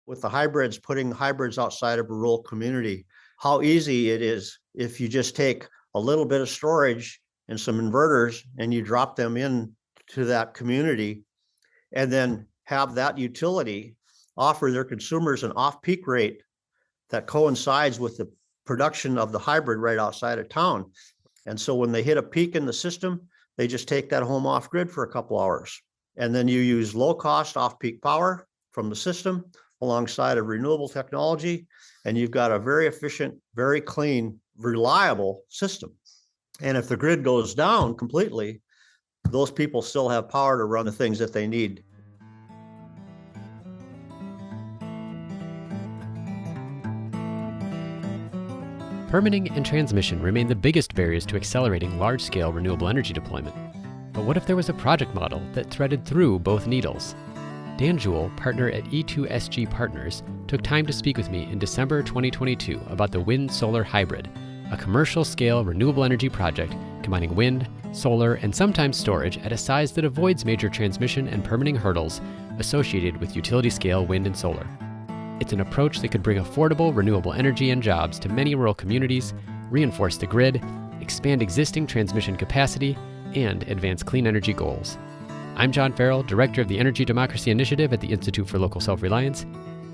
with the hybrids, putting hybrids outside of a rural community, how easy it is if you just take a little bit of storage and some inverters and you drop them in to that community and then have that utility offer their consumers an off-peak rate that coincides with the production of the hybrid right outside of town. And so when they hit a peak in the system, they just take that home off grid for a couple hours. And then you use low cost off-peak power from the system alongside of renewable technology. And you've got a very efficient, very clean, reliable system. And if the grid goes down completely, those people still have power to run the things that they need. Permitting and transmission remain the biggest barriers to accelerating large-scale renewable energy deployment. But what if there was a project model that threaded through both needles? Dan Juhl, partner at E2SG Partners, took time to speak with me in December 2022 about the wind-solar hybrid, a commercial-scale renewable energy project combining wind, solar, and sometimes storage at a size that avoids major transmission and permitting hurdles associated with utility-scale wind and solar. It's an approach that could bring affordable renewable energy and jobs to many rural communities, reinforce the grid, expand existing transmission capacity, and advance clean energy goals. I'm John Farrell, Director of the Energy Democracy Initiative at the Institute for Local Self-Reliance,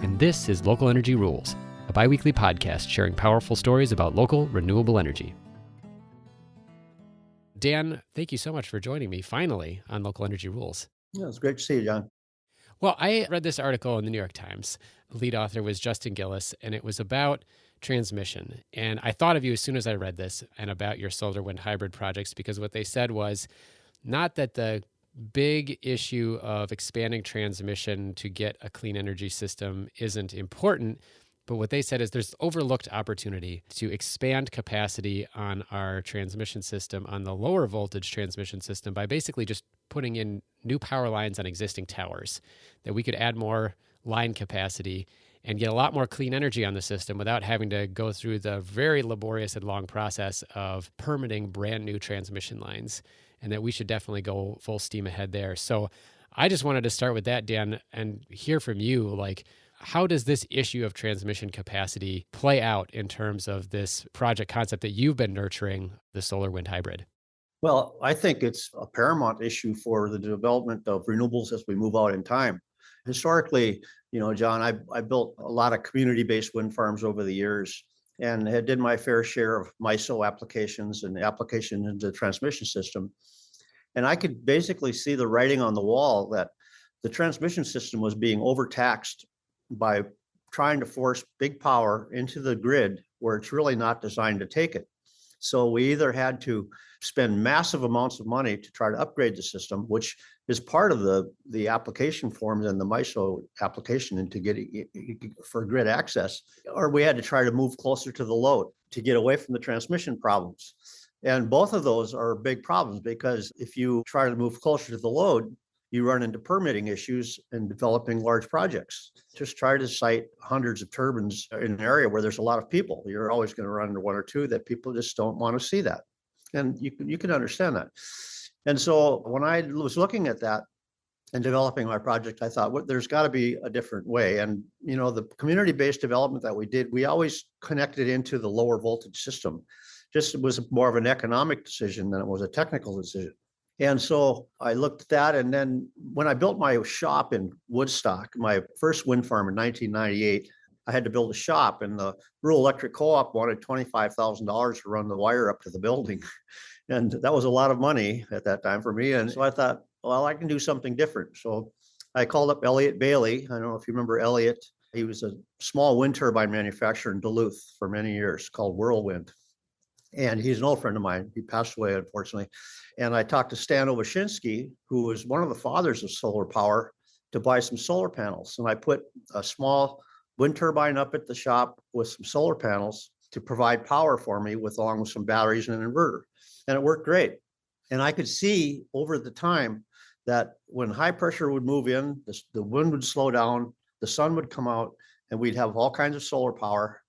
and this is Local Energy Rules, a bi-weekly podcast sharing powerful stories about local renewable energy. Dan, thank you so much for joining me finally on Local Energy Rules. Yeah, it's great to see you, John. Well, I read this article in the New York Times. The lead author was Justin Gillis, and it was about transmission. And I thought of you as soon as I read this and about your solar wind hybrid projects, because what they said was not that the big issue of expanding transmission to get a clean energy system isn't important, but what they said is there's overlooked opportunity to expand capacity on our transmission system, on the lower voltage transmission system, by basically just putting in new power lines on existing towers, that we could add more line capacity and get a lot more clean energy on the system without having to go through the very laborious and long process of permitting brand new transmission lines, and that we should definitely go full steam ahead there. So I just wanted to start with that, Dan, and hear from you, like, how does this issue of transmission capacity play out in terms of this project concept that you've been nurturing, the solar wind hybrid? Well, I think it's a paramount issue for the development of renewables as we move out in time. Historically, John, I built a lot of community-based wind farms over the years and did my fair share of MISO applications and application into the transmission system. And I could basically see the writing on the wall that the transmission system was being overtaxed by trying to force big power into the grid where it's really not designed to take it. So we either had to spend massive amounts of money to try to upgrade the system, which is part of the application forms and the MISO application into getting for grid access, or we had to try to move closer to the load to get away from the transmission problems. And both of those are big problems, because if you try to move closer to the load, you run into permitting issues in developing large projects. Just try to site hundreds of turbines in an area where there's a lot of people. You're always going to run into one or two that people just don't want to see that. And you can understand that. And so when I was looking at that and developing my project, I thought, well, there's got to be a different way. And, the community-based development that we did, we always connected into the lower voltage system. Just it was more of an economic decision than it was a technical decision. And so I looked at that. And then when I built my shop in Woodstock, my first wind farm in 1998, I had to build a shop, and the rural electric co-op wanted $25,000 to run the wire up to the building. And that was a lot of money at that time for me. And so I thought, well, I can do something different. So I called up Elliott Bailey. I don't know if you remember Elliott. He was a small wind turbine manufacturer in Duluth for many years called Whirlwind. And he's an old friend of mine. He passed away, unfortunately. And I talked to Stan Ovashinsky, who was one of the fathers of solar power, to buy some solar panels. And I put a small wind turbine up at the shop with some solar panels to provide power for me, along with some batteries and an inverter. And it worked great. And I could see over the time that when high pressure would move in, the wind would slow down, the sun would come out, and we'd have all kinds of solar power.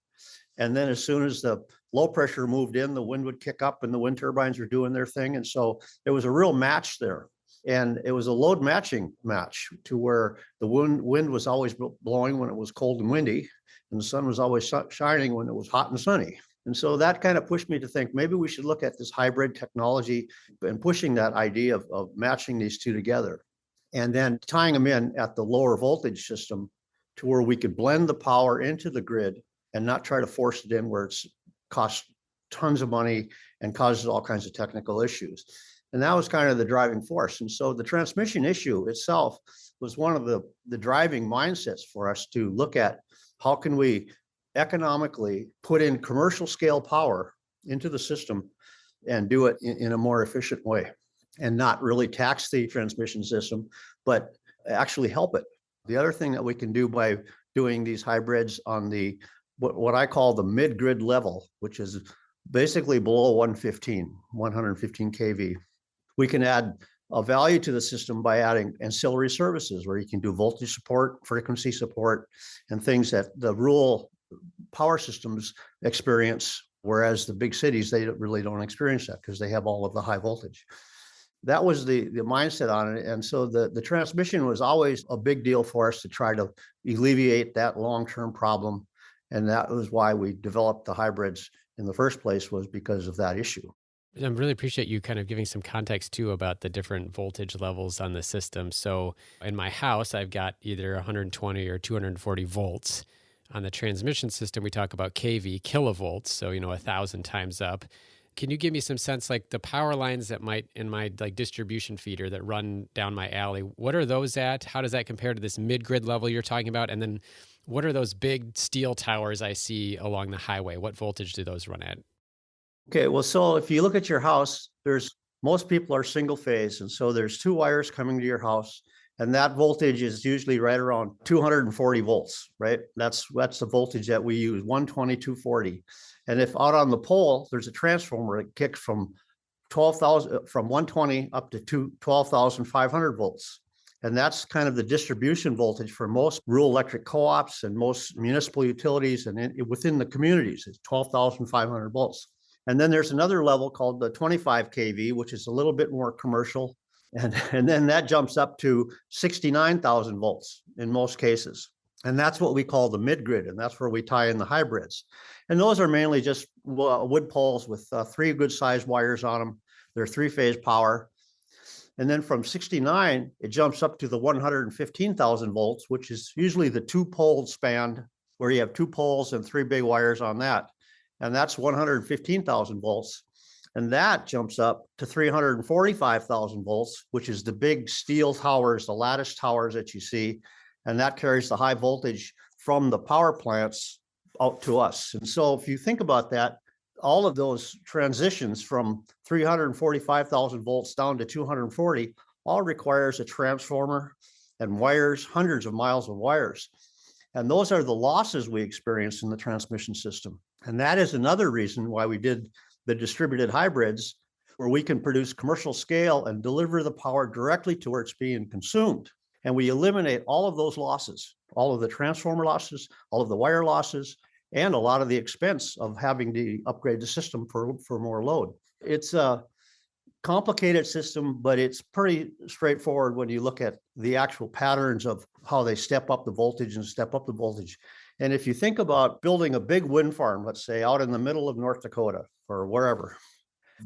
And then as soon as the low pressure moved in, the wind would kick up and the wind turbines were doing their thing. And so there was a real match there. And it was a load matching match to where the wind was always blowing when it was cold and windy, and the sun was always shining when it was hot and sunny. And so that kind of pushed me to think maybe we should look at this hybrid technology and pushing that idea of matching these two together and then tying them in at the lower voltage system to where we could blend the power into the grid and not try to force it in where it's costs tons of money and causes all kinds of technical issues. And that was kind of the driving force. And so the transmission issue itself was one of the driving mindsets for us to look at how can we economically put in commercial scale power into the system and do it in a more efficient way and not really tax the transmission system, but actually help it. The other thing that we can do by doing these hybrids on the what I call the mid-grid level, which is basically below 115 kV, we can add a value to the system by adding ancillary services where you can do voltage support, frequency support, and things that the rural power systems experience, whereas the big cities, they really don't experience that because they have all of the high voltage. That was the mindset on it. And so the transmission was always a big deal for us to try to alleviate that long-term problem. And that was why we developed the hybrids in the first place, was because of that issue. I really appreciate you kind of giving some context too about the different voltage levels on the system. So in my house, I've got either 120 or 240 volts. On the transmission system, we talk about kV, kilovolts, so 1,000 times up. Can you give me some sense, like the power lines that might in my like distribution feeder that run down my alley? What are those at? How does that compare to this mid-grid level you're talking about? And then what are those big steel towers I see along the highway? What voltage do those run at? Okay, well, so if you look at your house, most people are single phase. And so there's two wires coming to your house. And that voltage is usually right around 240 volts, right? That's the voltage that we use, 120, 240. And if out on the pole, there's a transformer that kicks from 120 up to 12,500 volts. And that's kind of the distribution voltage for most rural electric co-ops and most municipal utilities and within the communities, it's 12,500 volts. And then there's another level called the 25 kV, which is a little bit more commercial. And then that jumps up to 69,000 volts in most cases. And that's what we call the mid-grid, and that's where we tie in the hybrids. And those are mainly just wood poles with 3 good-sized wires on them. They're 3-phase power. And then from 69, it jumps up to the 115,000 volts, which is usually the 2-pole span, where you have 2 poles and 3 big wires on that. And that's 115,000 volts. And that jumps up to 345,000 volts, which is the big steel towers, the lattice towers that you see. And that carries the high voltage from the power plants out to us. And so if you think about that, all of those transitions from 345,000 volts down to 240 all requires a transformer and wires, hundreds of miles of wires. And those are the losses we experience in the transmission system. And that is another reason why we did the distributed hybrids, where we can produce commercial scale and deliver the power directly to where it's being consumed. And we eliminate all of those losses, all of the transformer losses, all of the wire losses, and a lot of the expense of having to upgrade the system for more load. It's a complicated system, but it's pretty straightforward when you look at the actual patterns of how they step up the voltage and step up the voltage. And if you think about building a big wind farm, let's say out in the middle of North Dakota or wherever,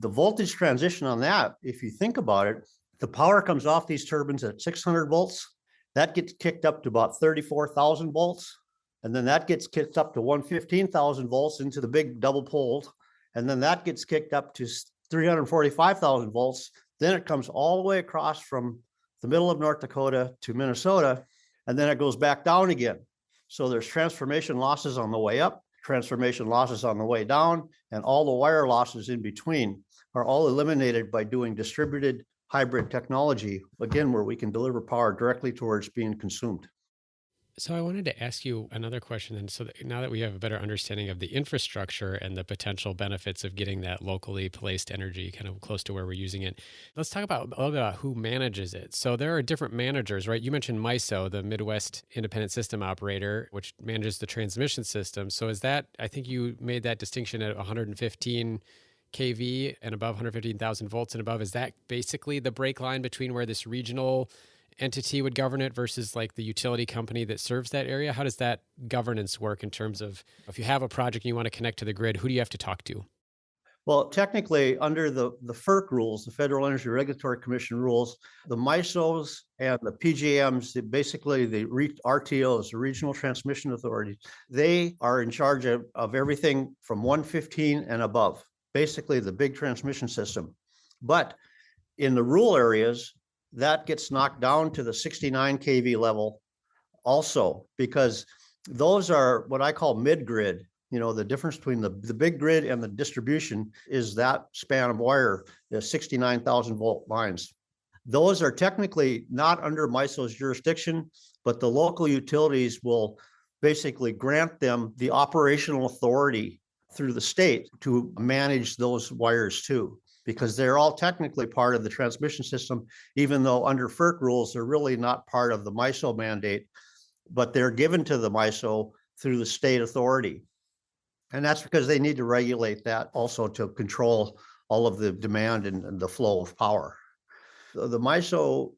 the voltage transition on that, if you think about it, the power comes off these turbines at 600 volts. That gets kicked up to about 34,000 volts. And then that gets kicked up to 115,000 volts into the big double poled. And then that gets kicked up to 345,000 volts. Then it comes all the way across from the middle of North Dakota to Minnesota. And then it goes back down again. So there's transformation losses on the way up, transformation losses on the way down, and all the wire losses in between are all eliminated by doing distributed hybrid technology, again, where we can deliver power directly towards being consumed. So I wanted to ask you another question. And so that now that we have a better understanding of the infrastructure and the potential benefits of getting that locally placed energy kind of close to where we're using it, let's talk about a little bit about who manages it. So there are different managers, right? You mentioned MISO, the Midwest Independent System Operator, which manages the transmission system. So is that, I think you made that distinction at 115 kV and above, 115,000 volts and above, is that basically the break line between where this regional entity would govern it versus like the utility company that serves that area? How does that governance work in terms of if you have a project and you want to connect to the grid, who do you have to talk to? Well, technically, under the FERC rules, the Federal Energy Regulatory Commission rules, the MISOs and the PJMs, basically the RTOs, the Regional Transmission Authorities, they are in charge of everything from 115 and above, basically the big transmission system. But in the rural areas, that gets knocked down to the 69 kV level also, because those are what I call mid-grid. You know, the difference between the big grid and the distribution is that span of wire, the 69,000 volt lines. Those are technically not under MISO's jurisdiction, but the local utilities will basically grant them the operational authority through the state to manage those wires too, because they're all technically part of the transmission system, even though under FERC rules, they're really not part of the MISO mandate, but they're given to the MISO through the state authority. And that's because they need to regulate that also to control all of the demand and the flow of power. The MISO,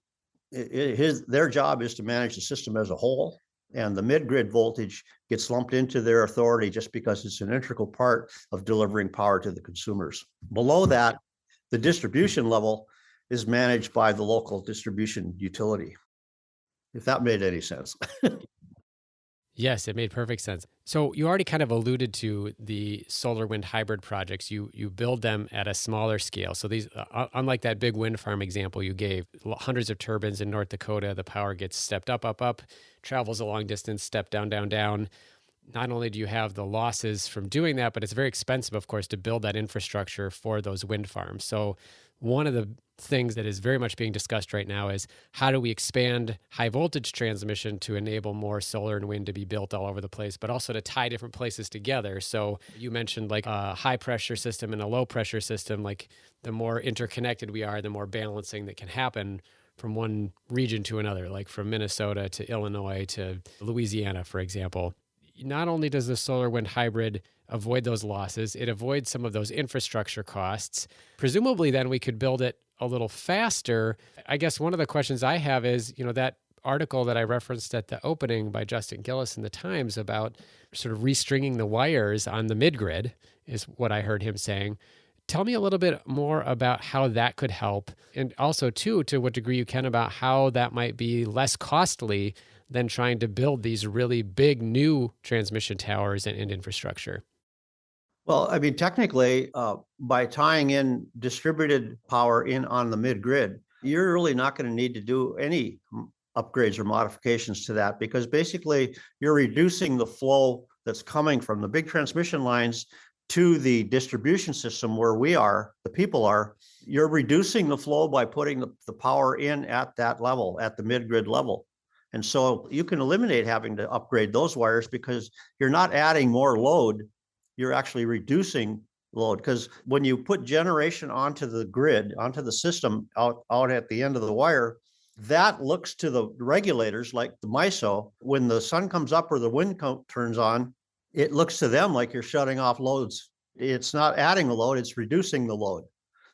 their job is to manage the system as a whole, and the mid-grid voltage gets lumped into their authority just because it's an integral part of delivering power to the consumers. Below that, the distribution level is managed by the local distribution utility, if that made any sense. Yes, it made perfect sense. So you already kind of alluded to the solar wind hybrid projects. You build them at a smaller scale. So these, unlike that big wind farm example you gave, hundreds of turbines in North Dakota, the power gets stepped up, travels a long distance, step down, down, down. Not only do you have the losses from doing that, but it's very expensive, of course, to build that infrastructure for those wind farms. So one of the things that is very much being discussed right now is how do we expand high voltage transmission to enable more solar and wind to be built all over the place, but also to tie different places together. So you mentioned like a high pressure system and a low pressure system, like the more interconnected we are, the more balancing that can happen from one region to another, like from Minnesota to Illinois to Louisiana, for example. Not only does the solar wind hybrid avoid those losses, it avoids some of those infrastructure costs. Presumably then we could build it a little faster. I guess one of the questions I have is, that article that I referenced at the opening by Justin Gillis in the Times about sort of restringing the wires on the mid-grid is what I heard him saying. Tell me a little bit more about how that could help. And also too, to what degree you can, about how that might be less costly than trying to build these really big new transmission towers and infrastructure. Well, I mean, technically, by tying in distributed power in on the mid-grid, you're really not going to need to do any upgrades or modifications to that, because basically you're reducing the flow that's coming from the big transmission lines to the distribution system where the people are. You're reducing the flow by putting the power in at that level, at the mid-grid level. And so you can eliminate having to upgrade those wires because you're not adding more load. You're actually reducing load, because when you put generation onto the grid, onto the system out at the end of the wire, that looks to the regulators like the MISO. When the sun comes up or the wind turns on, it looks to them like you're shutting off loads. It's not adding a load, it's reducing the load.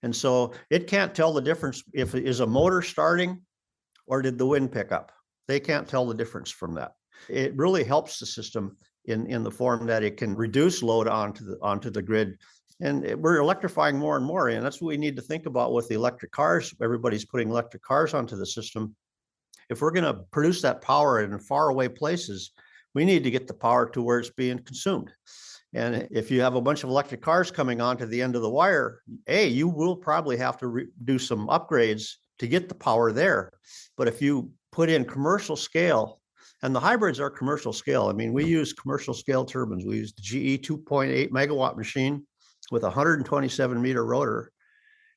And so it can't tell the difference if it is a motor starting or did the wind pick up. They can't tell the difference from that. It really helps the system in the form that it can reduce load onto the grid. And we're electrifying more and more. And that's what we need to think about with the electric cars. Everybody's putting electric cars onto the system. If we're going to produce that power in faraway places, we need to get the power to where it's being consumed. And if you have a bunch of electric cars coming onto the end of the wire, you will probably have to do some upgrades to get the power there. But if you put in commercial scale, and the hybrids are commercial scale. I mean, we use commercial scale turbines. We use the GE 2.8 megawatt machine with a 127 meter rotor.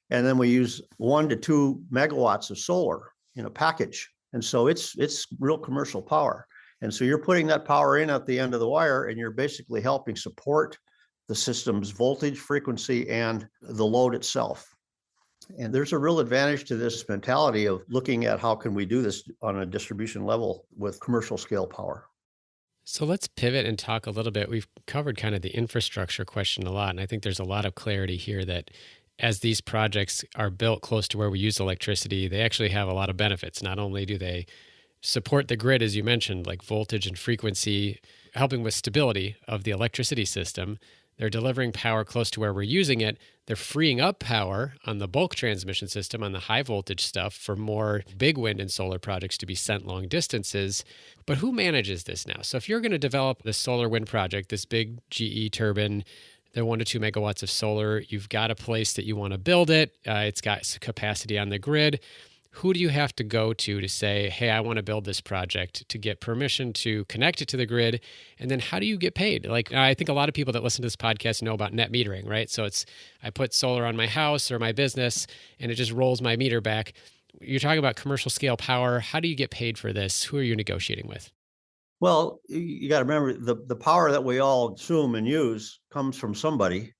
And then we use 1 to 2 megawatts of solar in a package. And so it's real commercial power. And so you're putting that power in at the end of the wire, and you're basically helping support the system's voltage, frequency, and the load itself. And there's a real advantage to this mentality of looking at how can we do this on a distribution level with commercial scale power. So let's pivot and talk a little bit. We've covered kind of the infrastructure question a lot, and I think there's a lot of clarity here that as these projects are built close to where we use electricity, they actually have a lot of benefits. Not only do they support the grid, as you mentioned, like voltage and frequency, helping with stability of the electricity system. They're delivering power close to where we're using it. They're freeing up power on the bulk transmission system, on the high voltage stuff, for more big wind and solar projects to be sent long distances. But who manages this now? So if you're going to develop this solar wind project, this big GE turbine, they're 1 to 2 megawatts of solar, you've got a place that you want to build it. It's got capacity on the grid. Who do you have to go to say, hey, I want to build this project, to get permission to connect it to the grid? And then how do you get paid? Like, I think a lot of people that listen to this podcast know about net metering, right? So I put solar on my house or my business and it just rolls my meter back. You're talking about commercial scale power. How do you get paid for this? Who are you negotiating with? Well, you got to remember the power that we all consume and use comes from somebody.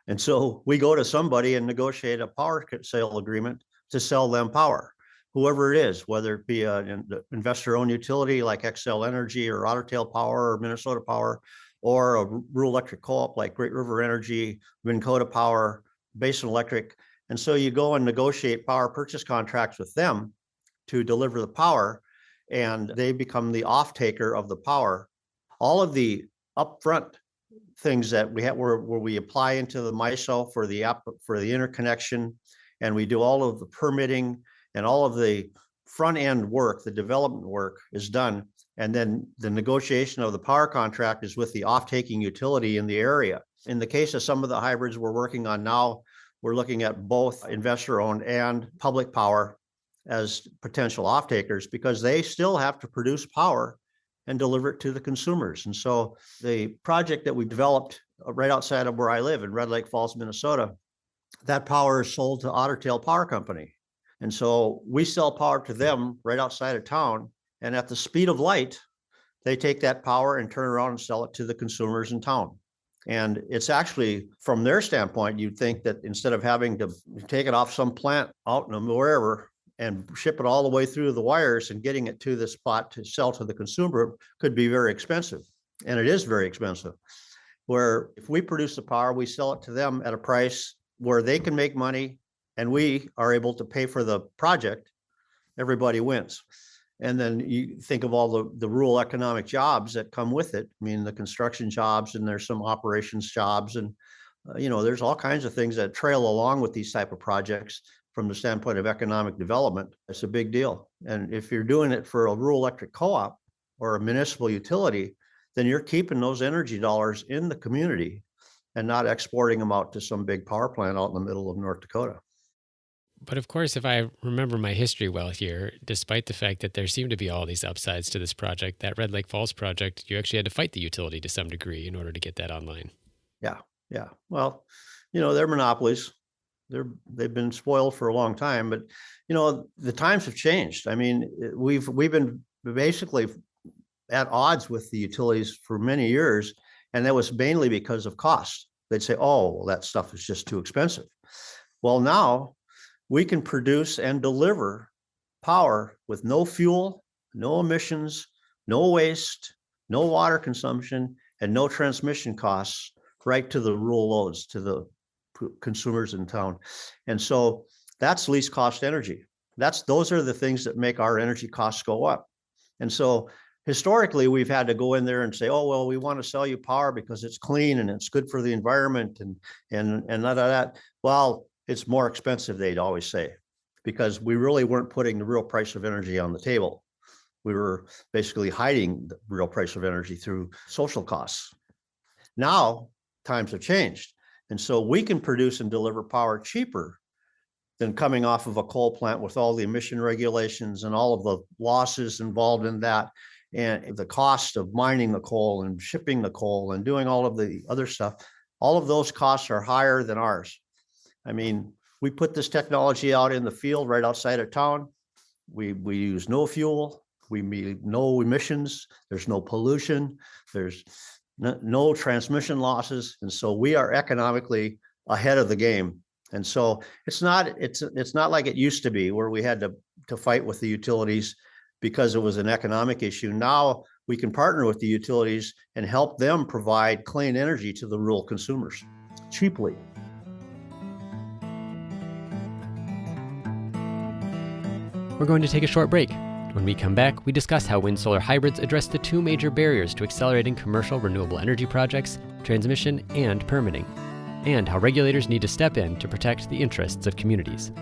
And so we go to somebody and negotiate a power sale agreement to sell them power, whoever it is, whether it be an investor-owned utility like Xcel Energy or Otter Tail Power or Minnesota Power, or a rural electric co-op like Great River Energy, Minn Kota Power, Basin Electric. And so you go and negotiate power purchase contracts with them to deliver the power, and they become the off-taker of the power. All of the upfront things that we have where we apply into the MISO for the interconnection, and we do all of the permitting and all of the front end work, the development work is done. And then the negotiation of the power contract is with the off-taking utility in the area. In the case of some of the hybrids we're working on now, we're looking at both investor-owned and public power as potential off-takers, because they still have to produce power and deliver it to the consumers. And so the project that we developed right outside of where I live in Red Lake Falls, Minnesota, that power is sold to Otter Tail Power Company. And so we sell power to them right outside of town. And at the speed of light, they take that power and turn around and sell it to the consumers in town. And it's actually, from their standpoint, you'd think that instead of having to take it off some plant out in wherever and ship it all the way through the wires and getting it to the spot to sell to the consumer could be very expensive. And it is very expensive. Where if we produce the power, we sell it to them at a price where they can make money and we are able to pay for the project. Everybody wins. And then you think of all the rural economic jobs that come with it. I mean, the construction jobs, and there's some operations jobs, and there's all kinds of things that trail along with these type of projects. From the standpoint of economic development, it's a big deal. And if you're doing it for a rural electric co-op or a municipal utility, then you're keeping those energy dollars in the community and not exporting them out to some big power plant out in the middle of North Dakota. But of course, if I remember my history well here, despite the fact that there seem to be all these upsides to this project, that Red Lake Falls project, you actually had to fight the utility to some degree in order to get that online. Yeah. Well, they're monopolies. They've been spoiled for a long time, but the times have changed. I mean, we've been basically at odds with the utilities for many years, and that was mainly because of cost. They'd say, "Oh, well, that stuff is just too expensive." Well, now we can produce and deliver power with no fuel, no emissions, no waste, no water consumption, and no transmission costs right to the rural loads, to the consumers in town. And so that's least cost energy. Those are the things that make our energy costs go up. And so historically, we've had to go in there and say, "Oh, well, we want to sell you power because it's clean and it's good for the environment and none of that." Well, it's more expensive, they'd always say, because we really weren't putting the real price of energy on the table. We were basically hiding the real price of energy through social costs. Now times have changed. And so we can produce and deliver power cheaper than coming off of a coal plant with all the emission regulations and all of the losses involved in that, and the cost of mining the coal and shipping the coal and doing all of the other stuff. All of those costs are higher than ours. I mean, we put this technology out in the field right outside of town. We use no fuel. We meet no emissions. There's no pollution. There's no transmission losses. And so we are economically ahead of the game. And so it's not like it used to be, where we had to fight with the utilities because it was an economic issue. Now we can partner with the utilities and help them provide clean energy to the rural consumers cheaply. We're going to take a short break. When we come back, we discuss how wind-solar hybrids address the two major barriers to accelerating commercial renewable energy projects, transmission and permitting, and how regulators need to step in to protect the interests of communities.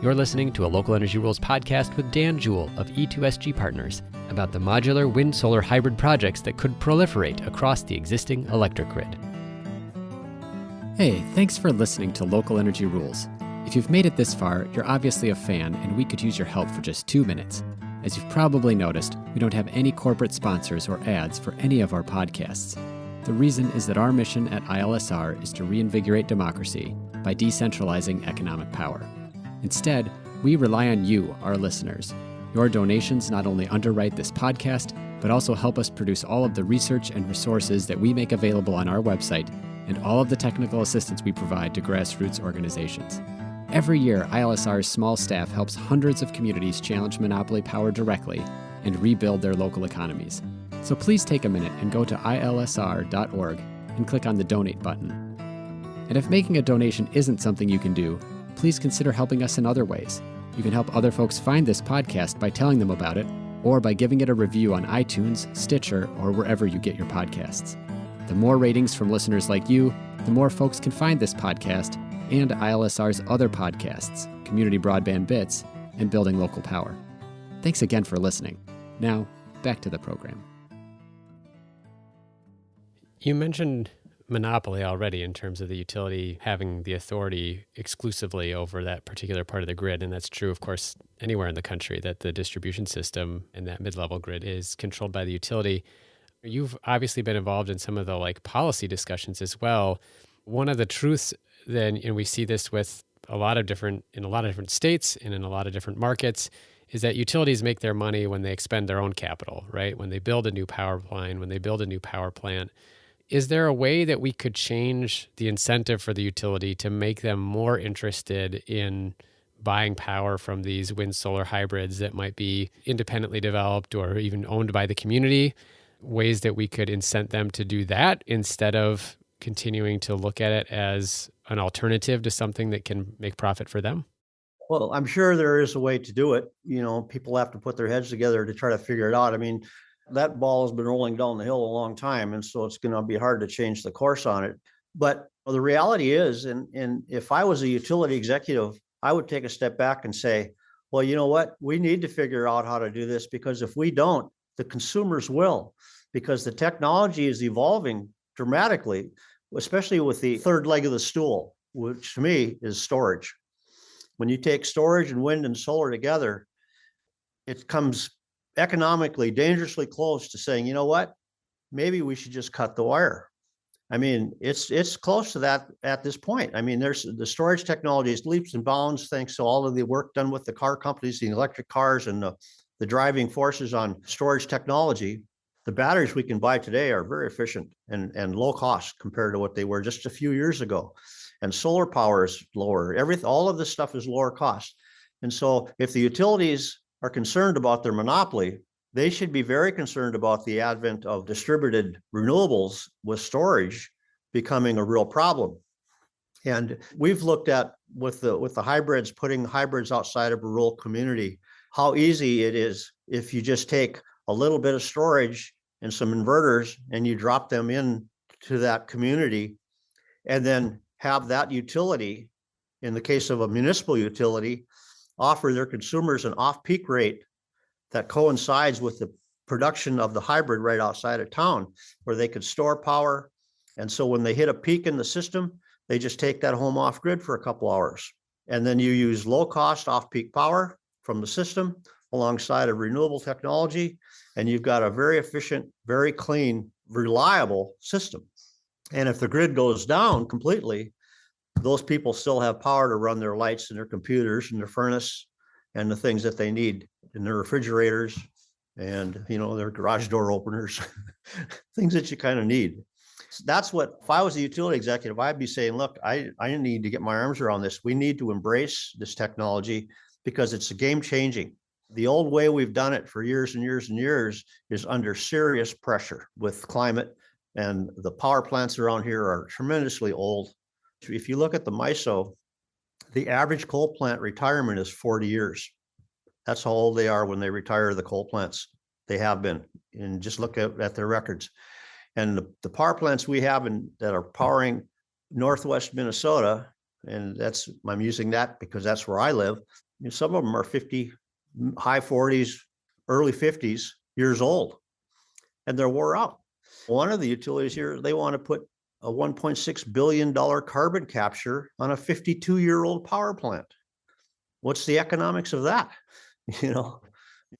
You're listening to a Local Energy Rules podcast with Dan Juhl of E2SG Partners about the modular wind-solar hybrid projects that could proliferate across the existing electric grid. Hey, thanks for listening to Local Energy Rules. If you've made it this far, you're obviously a fan, and we could use your help for just 2 minutes. As you've probably noticed, we don't have any corporate sponsors or ads for any of our podcasts. The reason is that our mission at ILSR is to reinvigorate democracy by decentralizing economic power. Instead, we rely on you, our listeners. Your donations not only underwrite this podcast, but also help us produce all of the research and resources that we make available on our website and all of the technical assistance we provide to grassroots organizations. Every year, ILSR's small staff helps hundreds of communities challenge monopoly power directly and rebuild their local economies. So please take a minute and go to ilsr.org and click on the donate button. And if making a donation isn't something you can do, please consider helping us in other ways. You can help other folks find this podcast by telling them about it, or by giving it a review on iTunes, Stitcher, or wherever you get your podcasts. The more ratings from listeners like you, the more folks can find this podcast and ILSR's other podcasts, Community Broadband Bits, and Building Local Power. Thanks again for listening. Now, back to the program. You mentioned monopoly already in terms of the utility having the authority exclusively over that particular part of the grid. And that's true, of course, anywhere in the country, that the distribution system and that mid-level grid is controlled by the utility. You've obviously been involved in some of the policy discussions as well. One of the truths then, and we see this with in a lot of different states and in a lot of different markets, is that utilities make their money when they expend their own capital, right? When they build a new power line, when they build a new power plant. Is there a way that we could change the incentive for the utility to make them more interested in buying power from these wind-solar hybrids that might be independently developed or even owned by the community? Ways that we could incent them to do that instead of continuing to look at it as an alternative to something that can make profit for them? Well, I'm sure there is a way to do it. People have to put their heads together to try to figure it out. I mean, that ball has been rolling down the hill a long time, and so it's going to be hard to change the course on it. But the reality is, and if I was a utility executive, I would take a step back and say, well, you know what? We need to figure out how to do this, because if we don't, the consumers will, because the technology is evolving dramatically, especially with the third leg of the stool, which to me is storage. When you take storage and wind and solar together, it comes economically dangerously close to saying, you know what, maybe we should just cut the wire. I mean, it's close to that at this point. I mean, there's the storage technology is leaps and bounds thanks to all of the work done with the car companies, the electric cars, and the driving forces on storage technology. The batteries we can buy today are very efficient and low cost compared to what they were just a few years ago. And solar power is lower. All of this stuff is lower cost. And so if the utilities are concerned about their monopoly, they should be very concerned about the advent of distributed renewables with storage becoming a real problem. And we've looked at with the hybrids, putting hybrids outside of a rural community, how easy it is if you just take a little bit of storage and some inverters and you drop them in to that community, and then have that utility, in the case of a municipal utility, offer their consumers an off-peak rate that coincides with the production of the hybrid right outside of town, where they could store power. And so when they hit a peak in the system, they just take that home off grid for a couple hours. And then you use low cost off-peak power from the system alongside of renewable technology, and you've got a very efficient, very clean, reliable system. And if the grid goes down completely, those people still have power to run their lights and their computers and their furnace and the things that they need in their refrigerators and, their garage door openers, things that you kind of need. So that's what, if I was a utility executive, I'd be saying, look, I need to get my arms around this. We need to embrace this technology because it's game changing. The old way we've done it for years and years and years is under serious pressure with climate, and the power plants around here are tremendously old. If you look at the MISO, the average coal plant retirement is 40 years. That's how old they are when they retire the coal plants. They have been, and just look at their records. And the power plants we have that are powering Northwest Minnesota, and I'm using that because that's where I live. Some of them are 50, high 40s, early 50s years old, and they're wore out. One of the utilities here, they want to put a $1.6 billion carbon capture on a 52-year-old power plant. What's the economics of that?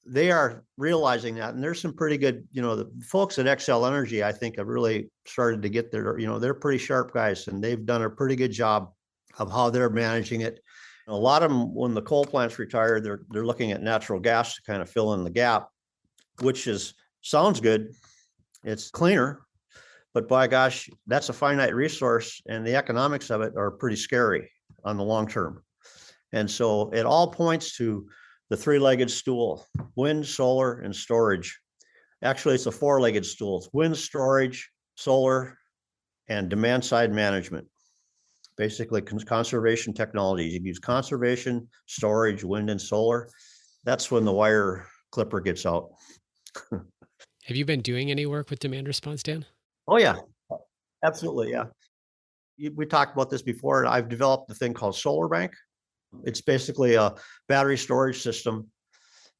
They are realizing that, and there's some pretty good, the folks at Xcel Energy, I think, have really started to get their, they're pretty sharp guys, and they've done a pretty good job of how they're managing it. A lot of them, when the coal plants retire, they're looking at natural gas to kind of fill in the gap, which sounds good. It's cleaner, but by gosh, that's a finite resource, and the economics of it are pretty scary on the long term. And so it all points to the three-legged stool: wind, solar, and storage. Actually, it's a four-legged stool: it's wind, storage, solar, and demand-side management. Basically, conservation technologies. You use conservation, storage, wind, and solar. That's when the wire clipper gets out. Have you been doing any work with demand response, Dan? Oh, yeah, absolutely. Yeah. We talked about this before. I've developed a thing called Solar Bank. It's basically a battery storage system,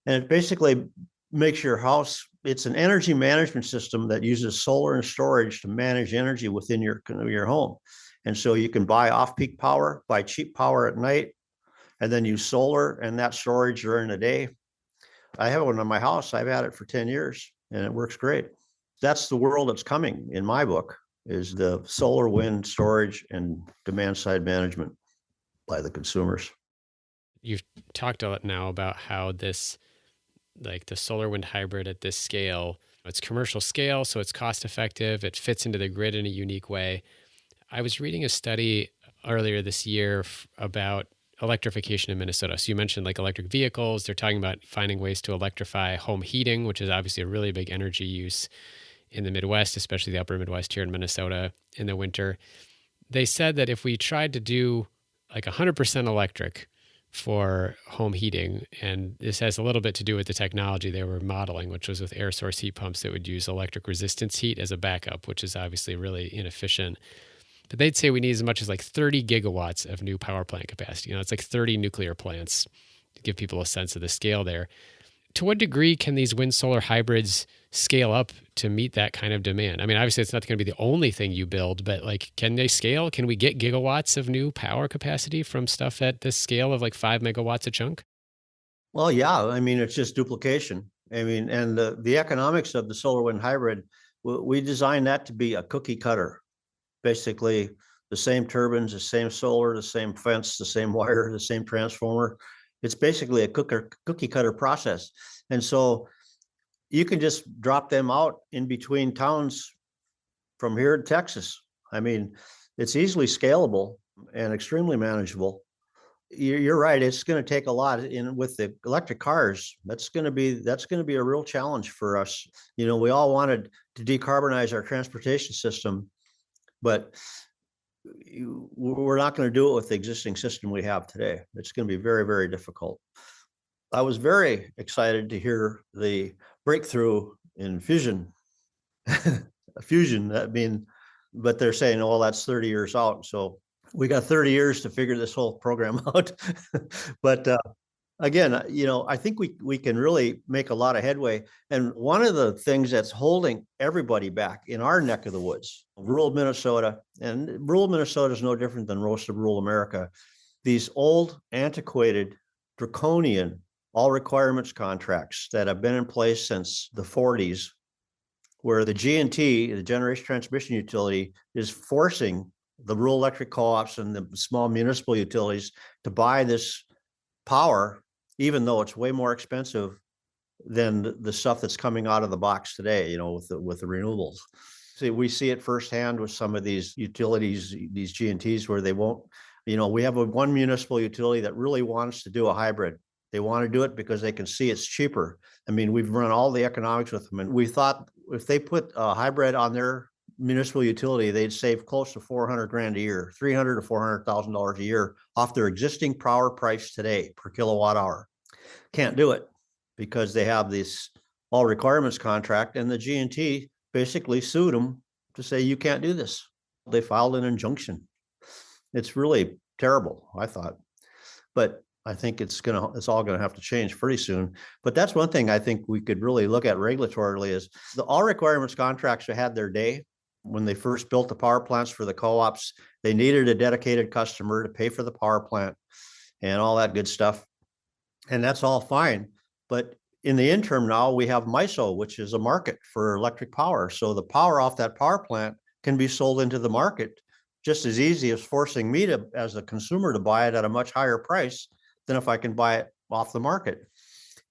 and it basically makes your house, it's an energy management system that uses solar and storage to manage energy within your home. And so you can buy off-peak power, buy cheap power at night, and then use solar and that storage during the day. I have one in my house. I've had it for 10 years, and it works great. That's the world that's coming in my book, is the solar, wind, storage, and demand-side management by the consumers. You've talked a lot now about how this, like the solar wind hybrid at this scale, it's commercial scale, so it's cost effective. It fits into the grid in a unique way. I was reading a study earlier this year about electrification in Minnesota. So you mentioned like electric vehicles. They're talking about finding ways to electrify home heating, which is obviously a really big energy use in the Midwest, especially the upper Midwest here in Minnesota in the winter. They said that if we tried to do like 100% electric for home heating, and this has a little bit to do with the technology they were modeling, which was with air source heat pumps that would use electric resistance heat as a backup, which is obviously really inefficient. But they'd say we need as much as like 30 gigawatts of new power plant capacity. It's like 30 nuclear plants, to give people a sense of the scale there. To what degree can these wind solar hybrids scale up to meet that kind of demand? I mean, obviously it's not going to be the only thing you build, but like, can they scale? Can we get gigawatts of new power capacity from stuff at this scale of like 5 megawatts a chunk? Well, yeah, I mean, it's just duplication. I mean, and the economics of the solar wind hybrid, we designed that to be a cookie cutter. Basically, the same turbines, the same solar, the same fence, the same wire, the same transformer. It's basically a cookie cutter process. And so you can just drop them out in between towns from here to Texas. I mean, it's easily scalable and extremely manageable. You're right. It's going to take a lot. With the electric cars, that's going to be a real challenge for us. We all wanted to decarbonize our transportation system, but we're not going to do it with the existing system we have today. It's going to be very, very difficult. I was very excited to hear the breakthrough in fusion. But they're saying, oh, that's 30 years out. So we got 30 years to figure this whole program out. But again, I think we can really make a lot of headway. And one of the things that's holding everybody back in our neck of the woods, rural Minnesota, and rural Minnesota is no different than most of rural America, these old, antiquated, draconian, all requirements contracts that have been in place since the 40s, where the G&T, the generation transmission utility, is forcing the rural electric co-ops and the small municipal utilities to buy this power, even though it's way more expensive than the stuff that's coming out of the box today, with the renewables. See, we see it firsthand with some of these utilities, these G&Ts, where they won't, we have one municipal utility that really wants to do a hybrid. They want to do it because they can see it's cheaper. I mean, we've run all the economics with them, and we thought if they put a hybrid on their municipal utility, they'd save close to 400 grand a year, 300 to $400,000 a year off their existing power price today per kilowatt hour. Can't do it because they have this all requirements contract, and the G&T basically sued them to say you can't do this. They filed an injunction. It's really terrible, I thought, but I think it's all gonna have to change pretty soon. But that's one thing I think we could really look at regulatorily is the all requirements contracts had their day when they first built the power plants for the co-ops. They needed a dedicated customer to pay for the power plant and all that good stuff. And that's all fine. But in the interim now, we have MISO, which is a market for electric power. So the power off that power plant can be sold into the market just as easy as forcing me to, as a consumer, to buy it at a much higher price than if I can buy it off the market.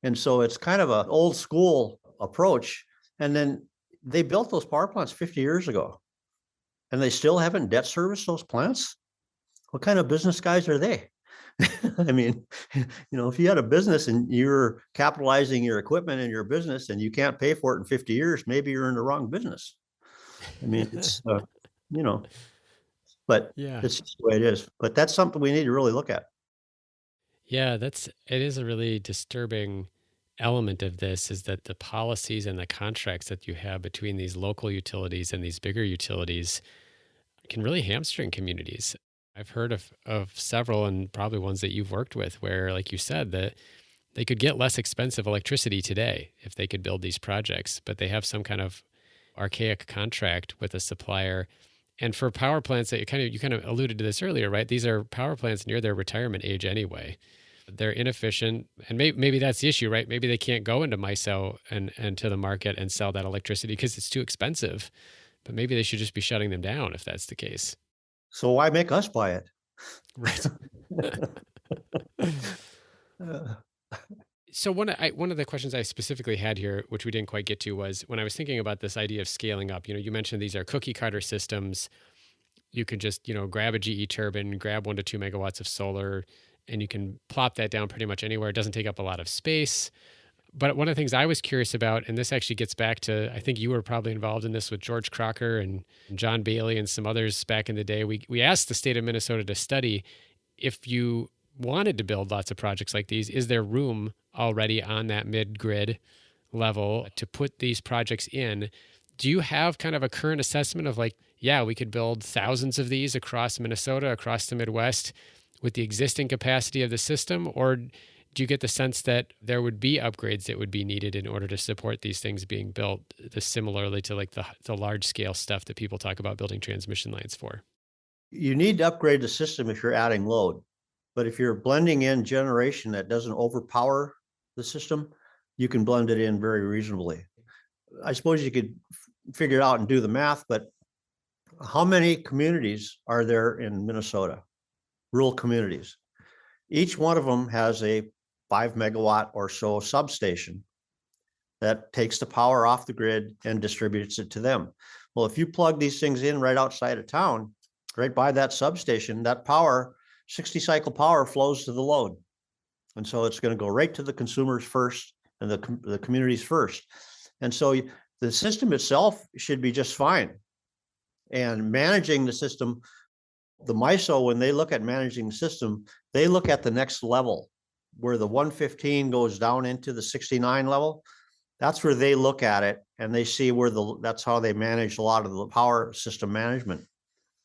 And so it's kind of an old school approach. And then they built those power plants 50 years ago, and they still haven't debt serviced those plants. What kind of business guys are they? I mean, if you had a business and you're capitalizing your equipment in your business and you can't pay for it in 50 years, maybe you're in the wrong business. I mean, it's, but Yeah. it's just the way it is. But that's something we need to really look at. Yeah, it is a really disturbing element of this, is that the policies and the contracts that you have between these local utilities and these bigger utilities can really hamstring communities. I've heard of several, and probably ones that you've worked with, where, like you said, that they could get less expensive electricity today if they could build these projects, but they have some kind of archaic contract with a supplier. And for power plants, that you kind of alluded to this earlier, right? These are power plants near their retirement age anyway. They're inefficient, and maybe that's the issue, right? Maybe they can't go into MISO and to the market and sell that electricity because it's too expensive. But maybe they should just be shutting them down if that's the case. So why make us buy it? Right. Uh, So one of the questions I specifically had here, which we didn't quite get to, was when I was thinking about this idea of scaling up. You mentioned these are cookie cutter systems. You can just grab a GE turbine, grab 1 to 2 megawatts of solar, and you can plop that down pretty much anywhere. It doesn't take up a lot of space. But one of the things I was curious about, and this actually gets back to, I think you were probably involved in this with George Crocker and John Bailey and some others back in the day. We asked the state of Minnesota to study, if you wanted to build lots of projects like these, is there room already on that mid-grid level to put these projects in? Do you have kind of a current assessment of we could build thousands of these across Minnesota, across the Midwest with the existing capacity of the system? Or do you get the sense that there would be upgrades that would be needed in order to support these things being built, similarly to the large scale stuff that people talk about building transmission lines for? You need to upgrade the system if you're adding load. But if you're blending in generation that doesn't overpower the system, you can blend it in very reasonably. I suppose you could figure it out and do the math, but how many communities are there in Minnesota? Rural communities. Each one of them has a 5 megawatt or so substation that takes the power off the grid and distributes it to them. Well, if you plug these things in right outside of town, right by that substation, that power, 60 cycle power, flows to the load. And so it's going to go right to the consumers first and the communities first. And so the system itself should be just fine. And managing the system, the MISO, when they look at managing the system, they look at the next level where the 115 goes down into the 69 level. That's where they look at it, and they see where that's how they manage a lot of the power system management.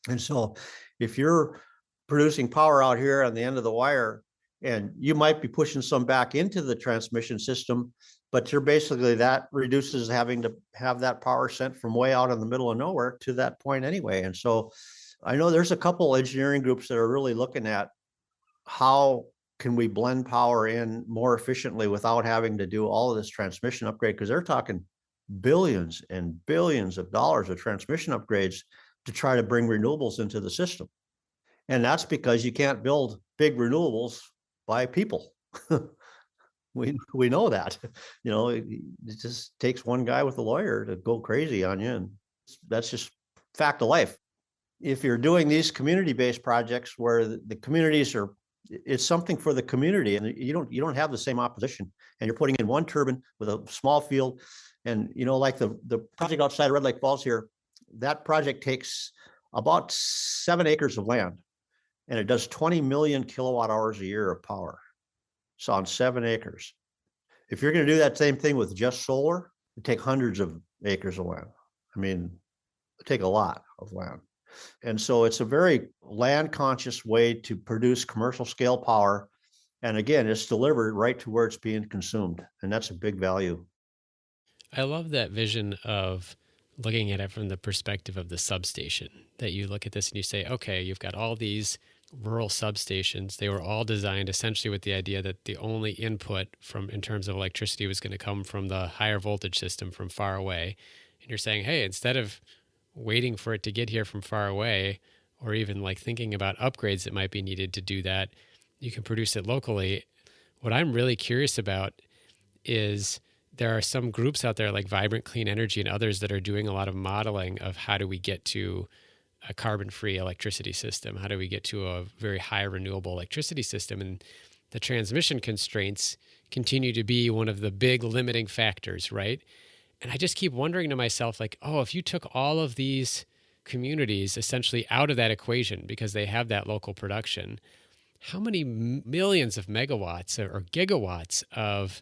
And so if you're producing power out here on the end of the wire, and you might be pushing some back into the transmission system, but you're basically, that reduces having to have that power sent from way out in the middle of nowhere to that point anyway. And so I know there's a couple engineering groups that are really looking at how can we blend power in more efficiently without having to do all of this transmission upgrade, because they're talking billions and billions of dollars of transmission upgrades to try to bring renewables into the system. And that's because you can't build big renewables by people. We know that. It just takes one guy with a lawyer to go crazy on you, and that's just fact of life. If you're doing these community-based projects where the communities are it's something for the community, and you don't have the same opposition, and you're putting in one turbine with a small field. And like the project outside of Red Lake Falls here, that project takes about 7 acres of land, and it does 20 million kilowatt hours a year of power. So on 7 acres. If you're going to do that same thing with just solar, it take hundreds of acres of land. I mean, it take a lot of land. And so it's a very land conscious way to produce commercial scale power. And again, it's delivered right to where it's being consumed. And that's a big value. I love that vision of looking at it from the perspective of the substation, that you look at this and you say, okay, you've got all these rural substations. They were all designed essentially with the idea that the only input in terms of electricity was going to come from the higher voltage system from far away. And you're saying, hey, instead of waiting for it to get here from far away, or even like thinking about upgrades that might be needed to do that, you can produce it locally. What I'm really curious about is there are some groups out there like Vibrant Clean Energy and others that are doing a lot of modeling of how do we get to a carbon-free electricity system? How do we get to a very high renewable electricity system? And the transmission constraints continue to be one of the big limiting factors, right? And I just keep wondering to myself, like, oh, if you took all of these communities essentially out of that equation because they have that local production, how many millions of megawatts or gigawatts of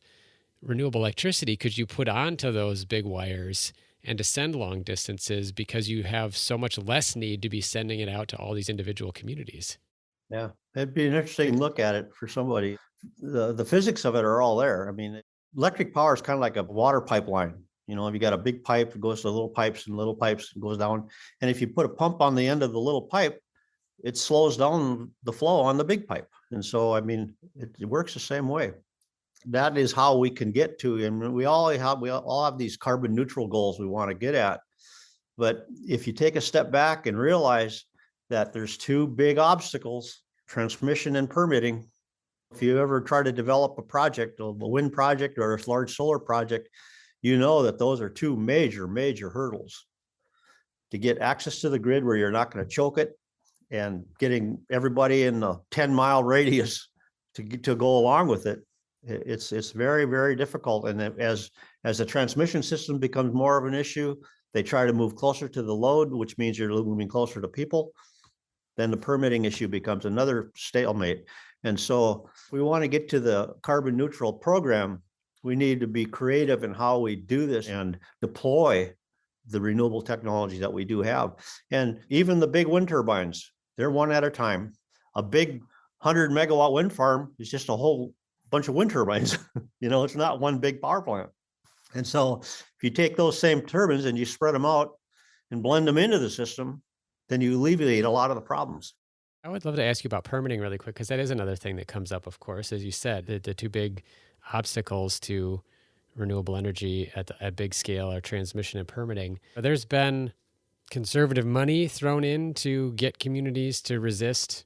renewable electricity could you put onto those big wires and to send long distances, because you have so much less need to be sending it out to all these individual communities? Yeah, it'd be an interesting look at it for somebody. The physics of it are all there. I mean, electric power is kind of like a water pipeline. If you got a big pipe, it goes to little pipes and goes down. And if you put a pump on the end of the little pipe, it slows down the flow on the big pipe. And so, I mean, it works the same way. That is how we can get to, and we all have these carbon neutral goals we want to get at. But if you take a step back and realize that there's two big obstacles, transmission and permitting. If you ever try to develop a project, a wind project or a large solar project, you know that those are two major hurdles to get access to the grid where you're not going to choke it, and getting everybody in the 10-mile radius to go along with it. It's very difficult. And as the transmission system becomes more of an issue, they try to move closer to the load, which means you're moving closer to people. Then the permitting issue becomes another stalemate. And so if we want to get to the carbon neutral program, we need to be creative in how we do this and deploy the renewable technology that we do have. And even the big wind turbines, they're one at a time. A big 100-megawatt wind farm is just a whole bunch of wind turbines. It's not one big power plant. And so if you take those same turbines and you spread them out and blend them into the system, then you alleviate a lot of the problems. I would love to ask you about permitting really quick, because that is another thing that comes up, of course. As you said, the two big obstacles to renewable energy at big scale are transmission and permitting. There's been conservative money thrown in to get communities to resist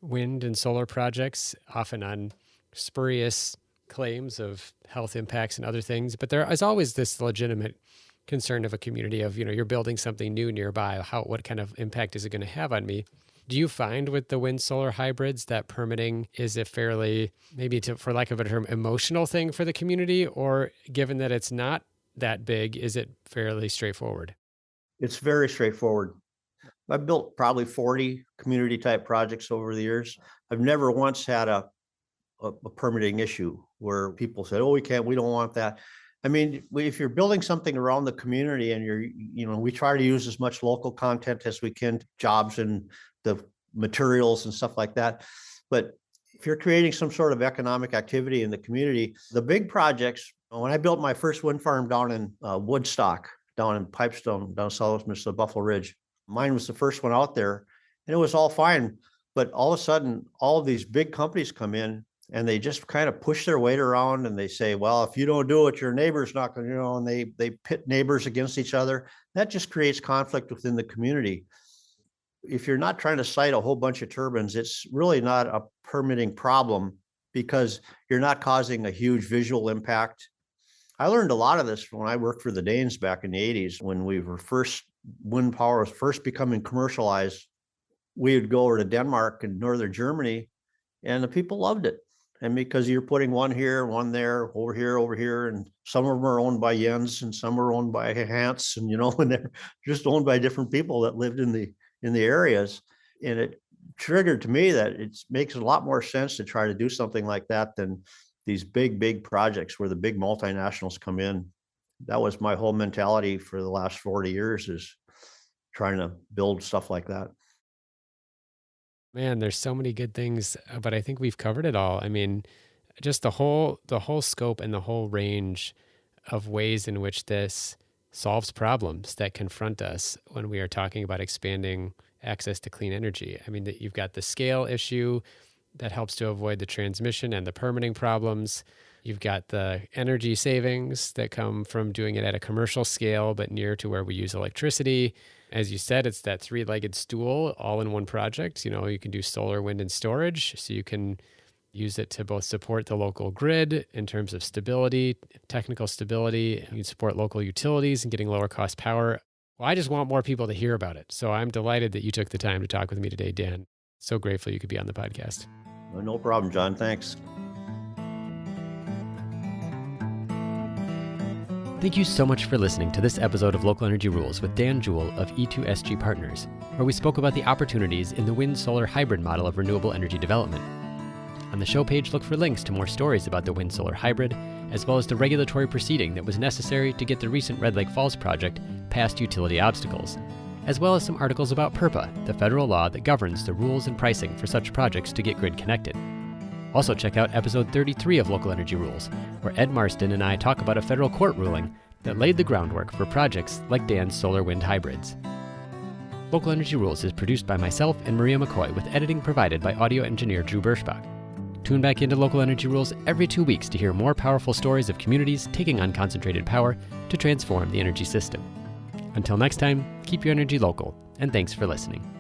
wind and solar projects, often on spurious claims of health impacts and other things. But there is always this legitimate concern of a community of, you're building something new nearby. What kind of impact is it going to have on me? Do you find with the wind solar hybrids that permitting is a fairly, maybe for lack of a better term, emotional thing for the community? Or given that it's not that big, is it fairly straightforward? It's very straightforward. I've built probably 40 community type projects over the years. I've never once had a permitting issue where people said, oh, we don't want that. I mean, if you're building something around the community and we try to use as much local content as we can, jobs and the materials and stuff like that. But if you're creating some sort of economic activity in the community, the big projects, when I built my first wind farm down in Woodstock, down in Pipestone, down southwest of Buffalo Ridge, mine was the first one out there, and it was all fine. But all of a sudden, all of these big companies come in and they just kind of push their weight around, and they say, well, if you don't do it, your neighbor's not going to, and they pit neighbors against each other. That just creates conflict within the community. If you're not trying to site a whole bunch of turbines, it's really not a permitting problem because you're not causing a huge visual impact. I learned a lot of this when I worked for the Danes back in the 80s, when wind power was first becoming commercialized. We would go over to Denmark and northern Germany, and the people loved it. And because you're putting one here, one there, over here, and some of them are owned by Jens and some are owned by Hans, and and they're just owned by different people that lived in the areas. And it triggered to me that it makes a lot more sense to try to do something like that than these big projects where the big multinationals come in. That was my whole mentality for the last 40 years, is trying to build stuff like that. Man, there's so many good things, but I think we've covered it all. I mean, just the whole scope and the whole range of ways in which this solves problems that confront us when we are talking about expanding access to clean energy. I mean, that you've got the scale issue that helps to avoid the transmission and the permitting problems. You've got the energy savings that come from doing it at a commercial scale, but near to where we use electricity. As you said, it's that three-legged stool all in one project. You can do solar, wind, and storage. So you can use it to both support the local grid in terms of stability, technical stability. You can support local utilities and getting lower cost power. Well, I just want more people to hear about it. So I'm delighted that you took the time to talk with me today, Dan. So grateful you could be on the podcast. No problem, John. Thanks. Thank you so much for listening to this episode of Local Energy Rules with Dan Juhl of E2SG Partners, where we spoke about the opportunities in the wind-solar hybrid model of renewable energy development. On the show page, look for links to more stories about the wind-solar hybrid, as well as the regulatory proceeding that was necessary to get the recent Red Lake Falls project past utility obstacles, as well as some articles about PURPA, the federal law that governs the rules and pricing for such projects to get grid connected. Also check out episode 33 of Local Energy Rules, where Ed Marston and I talk about a federal court ruling that laid the groundwork for projects like Dan's solar wind hybrids. Local Energy Rules is produced by myself and Maria McCoy, with editing provided by audio engineer Drew Berschbach. Tune back into Local Energy Rules every 2 weeks to hear more powerful stories of communities taking on concentrated power to transform the energy system. Until next time, keep your energy local, and thanks for listening.